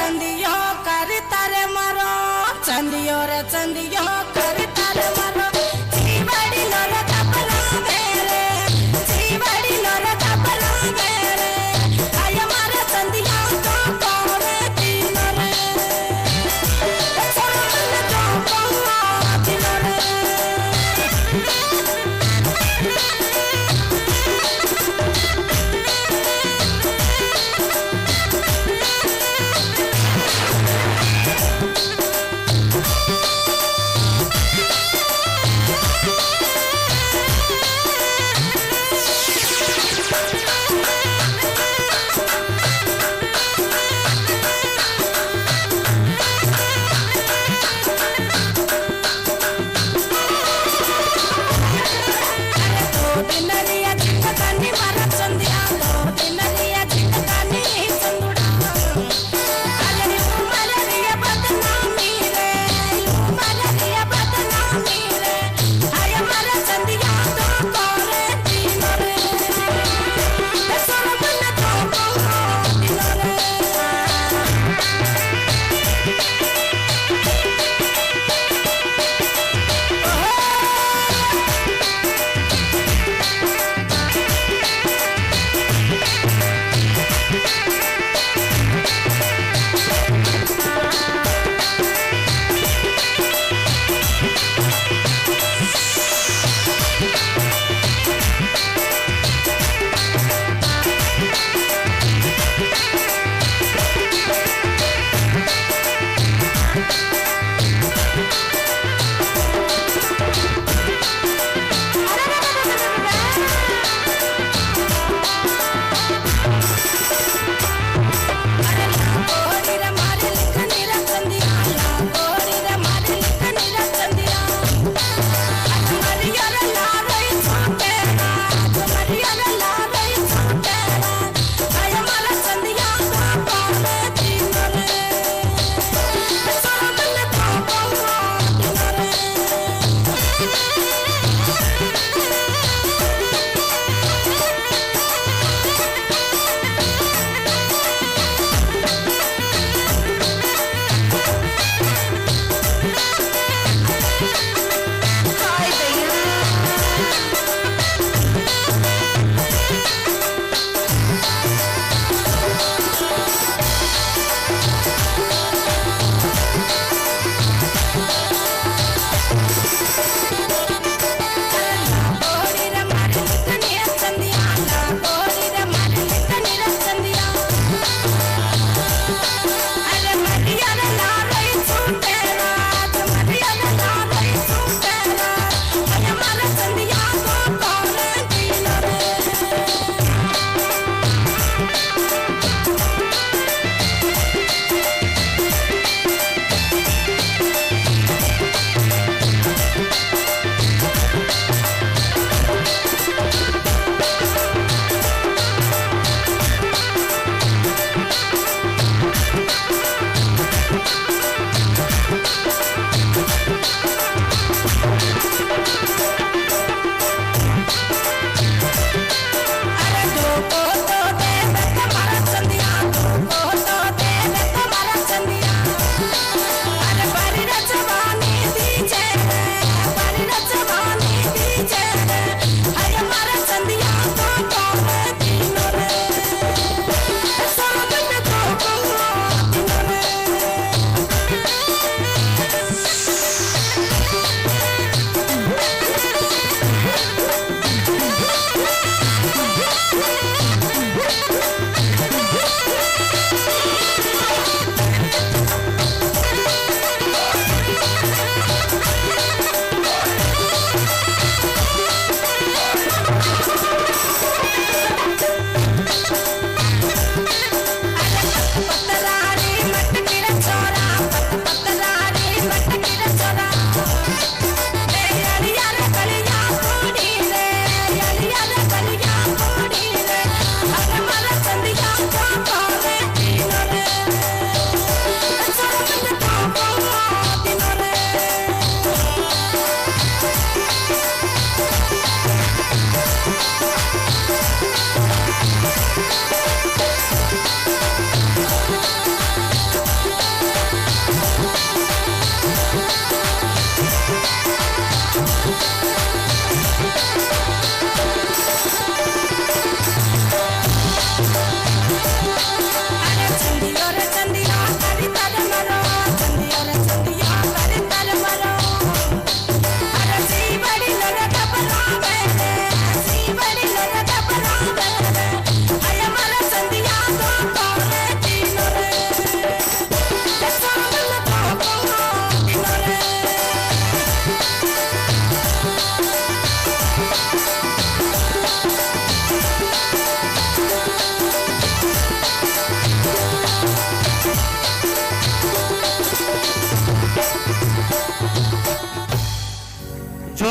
चंदियो कर तारे मारो चंदियो रे चंदियो कर तारे मारो जीवड़ी लोर तपला मेरे जीवड़ी लोर तपला मेरे आय मारे चंदिया तो कोरे तीन रे छोड़ मन तो कोवा तीन रे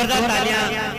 जोरदार तालियां।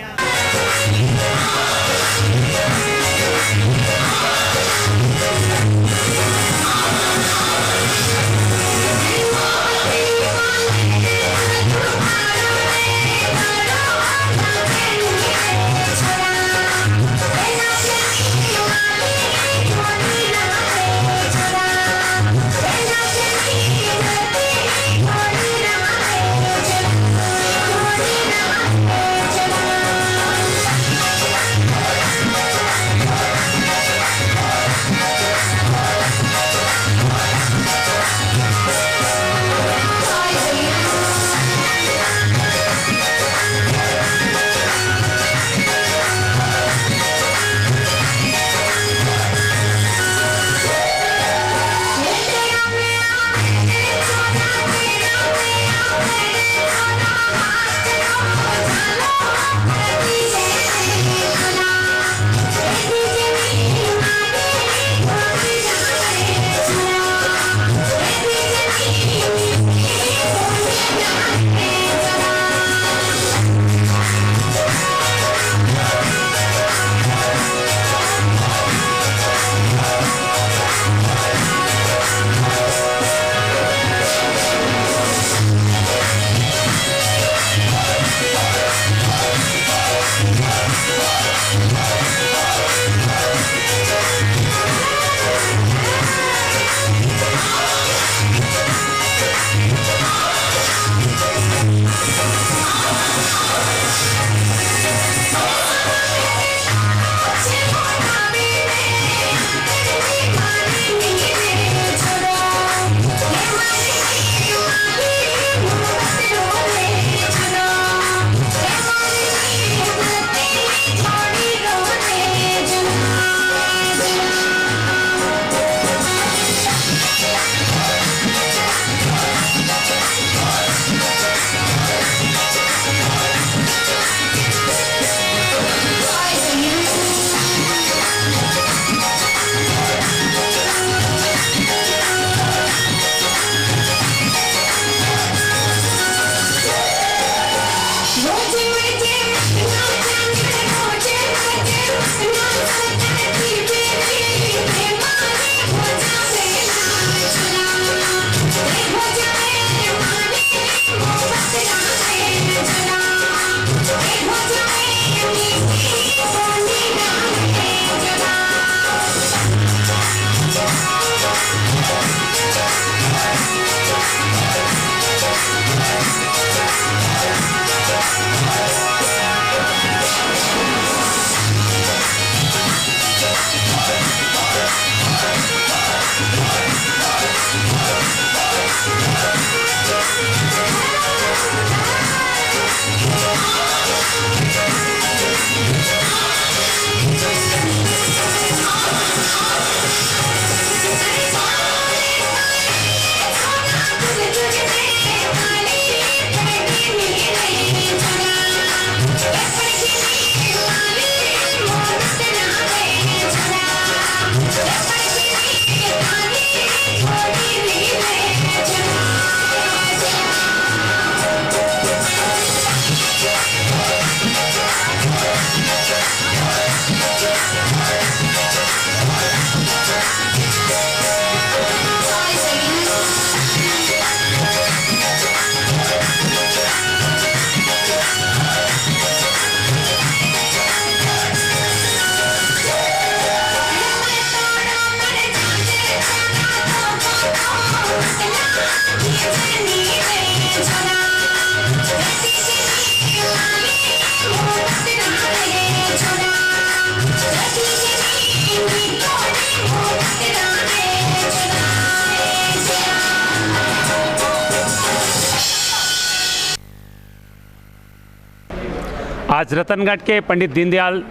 आज रतनगढ़ के पंडित दीनदयाल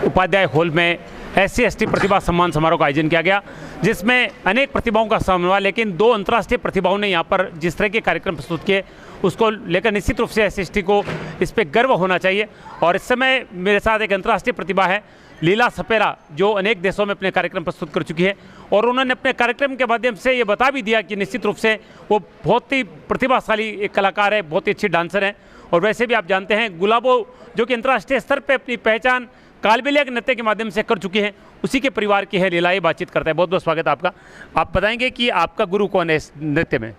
उपाध्याय हॉल में SC/ST प्रतिभा सम्मान समारोह का आयोजन किया गया, जिसमें अनेक प्रतिभाओं का सम्मान हुआ। लेकिन 2 अंतर्राष्ट्रीय प्रतिभाओं ने यहाँ पर जिस तरह के कार्यक्रम प्रस्तुत किए, उसको लेकर निश्चित रूप से SC/ST को इस पर गर्व होना चाहिए। और इस समय मेरे साथ एक अंतर्राष्ट्रीय प्रतिभा है, लीला सपेरा, जो अनेक देशों में अपने कार्यक्रम प्रस्तुत कर चुकी है। और उन्होंने अपने कार्यक्रम के माध्यम से ये बता भी दिया कि निश्चित रूप से वो बहुत ही प्रतिभाशाली एक कलाकार है, बहुत ही अच्छी डांसर है। और वैसे भी आप जानते हैं गुलाबो जो कि अंतर्राष्ट्रीय स्तर पर अपनी पहचान कालबेलिया के नृत्य के माध्यम से कर चुकी हैं, उसी के परिवार की है लीला। ये बातचीत करता है। बहुत बहुत स्वागत है आपका। आप बताएंगे कि आपका गुरु कौन है इस नृत्य में?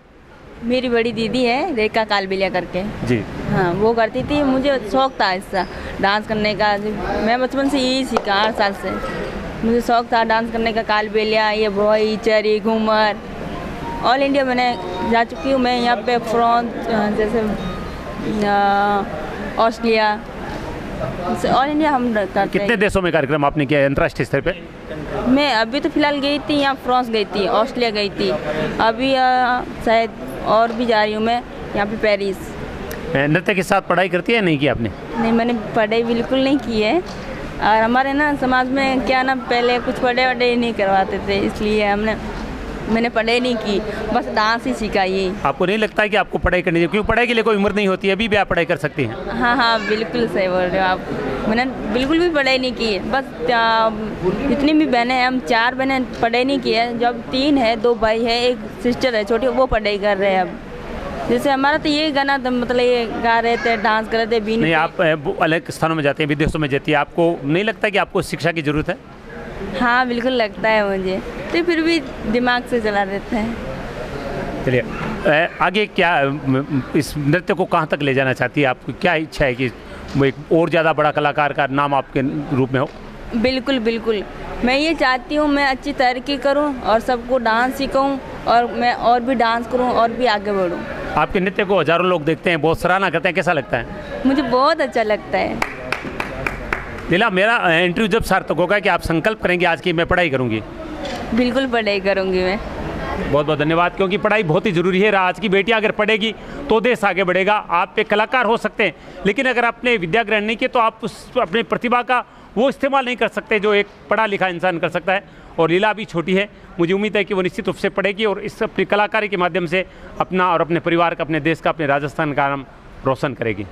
मेरी बड़ी दीदी है रेखा कालबेलिया करके। जी हाँ, वो करती थी। मुझे शौक था इसका डांस करने का। मैं बचपन से यही सीखा, 8 साल से मुझे शौक था डांस करने का। कालबेलिया, ये भोई, चरी, घूमर, ऑल इंडिया मैंने जा चुकी हूँ। मैं यहाँ पे फ्रांस, जैसे ऑस्ट्रेलिया, ऑल इंडिया हम करते हैं। कितने देशों में कार्यक्रम आपने किया है अंतर्राष्ट्रीय स्तर पे? मैं अभी तो फिलहाल गई थी, यहाँ फ्रांस गई थी, ऑस्ट्रेलिया गई थी। अभी शायद और भी जा रही हूँ मैं, यहाँ पे पेरिस। नृत्य के साथ पढ़ाई करती है नहीं की आपने? नहीं, मैंने पढ़ाई बिल्कुल नहीं की है। और हमारे ना समाज में क्या ना, पहले कुछ पढ़ाई नहीं करवाते थे, इसलिए मैंने पढ़ाई नहीं की, बस डांस ही सीखा। ये आपको नहीं लगता है कि आपको पढ़ाई करनी चाहिए? क्योंकि पढ़ाई के लिए कोई उम्र नहीं होती है, अभी भी आप पढ़ाई कर सकती हैं। हाँ हाँ, बिल्कुल सही बोल रहे हो आप। मैंने बिल्कुल भी पढ़ाई नहीं की है। बस जितनी भी बहनें हैं, हम 4 बहनें पढ़ाई नहीं की है। जब 3 है, 2 भाई है, एक सिस्टर है छोटी, वो पढ़ाई कर रहे हैं अब। जैसे हमारा तो ये गाना मतलब ये गा रहे थे, डांस कर रहे थे बीन। नहीं, आप अलग स्थानों में जाते हैं, विदेशों में जाती है, आपको नहीं लगता कि आपको शिक्षा की ज़रूरत है? हाँ, बिल्कुल लगता है मुझे, तो फिर भी दिमाग से चला देते हैं। चलिए, आगे क्या इस नृत्य को कहाँ तक ले जाना चाहती है? आपकी क्या इच्छा है कि वो एक और ज़्यादा बड़ा कलाकार का नाम आपके रूप में हो? बिल्कुल बिल्कुल, मैं ये चाहती हूँ मैं अच्छी तरक्की करूँ और सबको डांस सिखाऊँ, और मैं और भी डांस करूँ और भी आगे बढ़ूँ। आपके नृत्य को हज़ारों लोग देखते हैं, बहुत सराहना करते हैं, कैसा लगता है? मुझे बहुत अच्छा लगता है। लीला, मेरा इंटरव्यू जब सार्थक होगा कि आप संकल्प करेंगे आज की मैं पढ़ाई करूँगी? बिल्कुल पढ़ाई करूँगी मैं। बहुत बहुत धन्यवाद, क्योंकि पढ़ाई बहुत ही ज़रूरी है। आज की बेटियां अगर पढ़ेगी तो देश आगे बढ़ेगा। आप एक कलाकार हो सकते हैं, लेकिन अगर आपने विद्या ग्रहण नहीं की तो आप उस अपने प्रतिभा का वो इस्तेमाल नहीं कर सकते जो एक पढ़ा लिखा इंसान कर सकता है। और लीला अभी छोटी है, मुझे उम्मीद है कि वो निश्चित रूप से पढ़ेगी और इस अपनी कलाकारी के माध्यम से अपना और अपने परिवार का, अपने देश का, अपने राजस्थान का नाम रोशन करेगी।